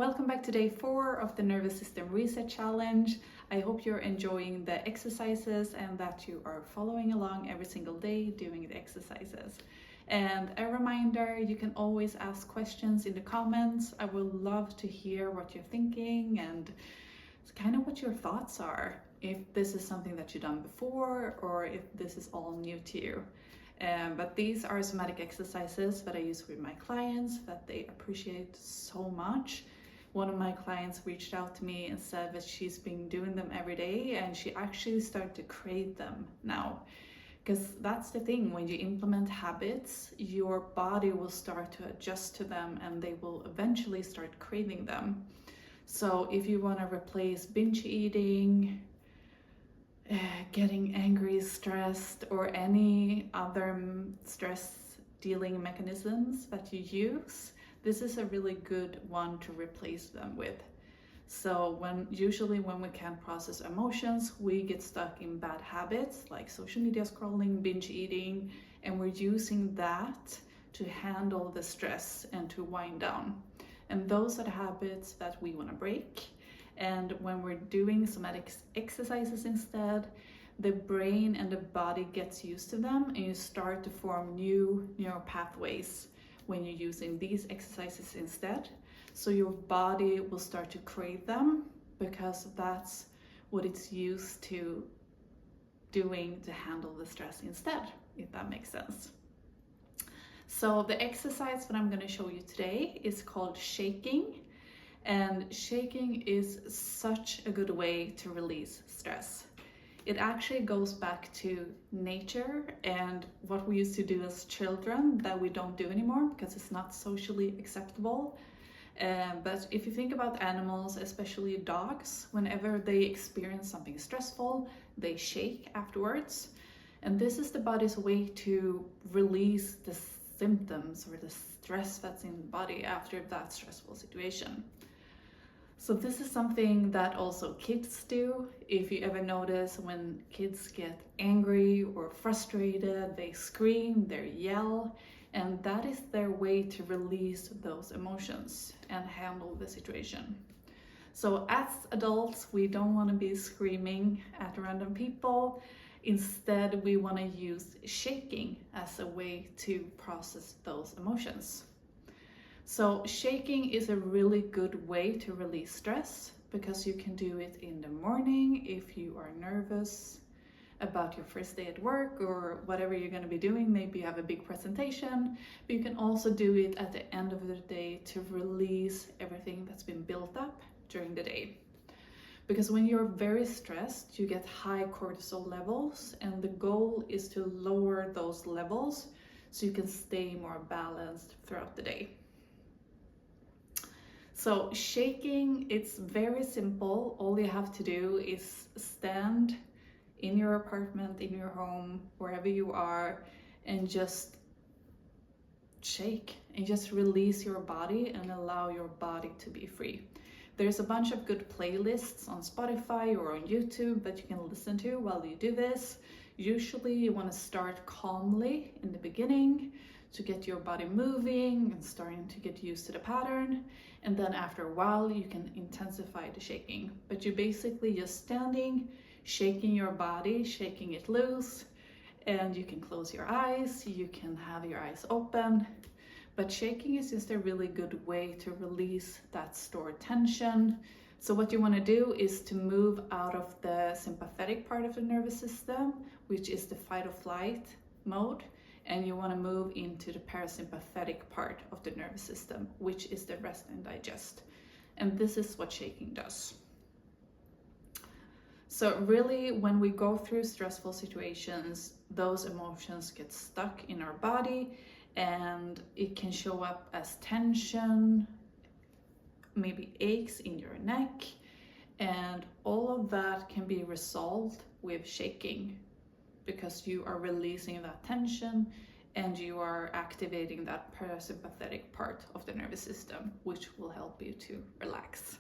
Welcome back to day 4 of the Nervous System Reset Challenge. I hope you're enjoying the exercises and that you are following along every single day doing the exercises. And a reminder, you can always ask questions in the comments. I would love to hear what you're thinking and kind of what your thoughts are. If this is something that you've done before or if this is all new to you. But these are somatic exercises that I use with my clients that they appreciate so much. One of my clients reached out to me and said that she's been doing them every day and she actually started to crave them now. Because that's the thing, when you implement habits, your body will start to adjust to them and they will eventually start craving them. So if you want to replace binge eating, getting angry, stressed, or any other stress dealing mechanisms that you use, this is a really good one to replace them with. So usually when we can't process emotions, we get stuck in bad habits like social media scrolling, binge eating, and we're using that to handle the stress and to wind down. And those are the habits that we want to break. And when we're doing somatic exercises instead, the brain and the body gets used to them and you start to form new neural pathways when you're using these exercises instead. So your body will start to crave them because that's what it's used to doing to handle the stress instead, if that makes sense. So the exercise that I'm going to show you today is called shaking. And shaking is such a good way to release stress. It actually goes back to nature and what we used to do as children that we don't do anymore because it's not socially acceptable. But if you think about animals, especially dogs, whenever they experience something stressful, they shake afterwards. And this is the body's way to release the symptoms or the stress that's in the body after that stressful situation. So this is something that also kids do. If you ever notice when kids get angry or frustrated, they scream, they yell, and that is their way to release those emotions and handle the situation. So as adults, we don't want to be screaming at random people. Instead, we want to use shaking as a way to process those emotions. So shaking is a really good way to release stress because you can do it in the morning if you are nervous about your first day at work or whatever you're going to be doing. Maybe you have a big presentation, but you can also do it at the end of the day to release everything that's been built up during the day. Because when you're very stressed, you get high cortisol levels, and the goal is to lower those levels so you can stay more balanced throughout the day. So shaking, it's very simple. All you have to do is stand in your apartment, in your home, wherever you are, and just shake and just release your body and allow your body to be free. There's a bunch of good playlists on Spotify or on YouTube that you can listen to while you do this. Usually you want to start calmly in the beginning to get your body moving and starting to get used to the pattern. And then after a while, you can intensify the shaking. But you're basically just standing, shaking your body, shaking it loose. And you can close your eyes, you can have your eyes open. But shaking is just a really good way to release that stored tension. So what you want to do is to move out of the sympathetic part of the nervous system, which is the fight or flight mode, and you want to move into the parasympathetic part of the nervous system, which is the rest and digest. And this is what shaking does. So really, when we go through stressful situations, those emotions get stuck in our body and it can show up as tension, maybe aches in your neck, and all of that can be resolved with shaking because you are releasing that tension and you are activating that parasympathetic part of the nervous system, which will help you to relax.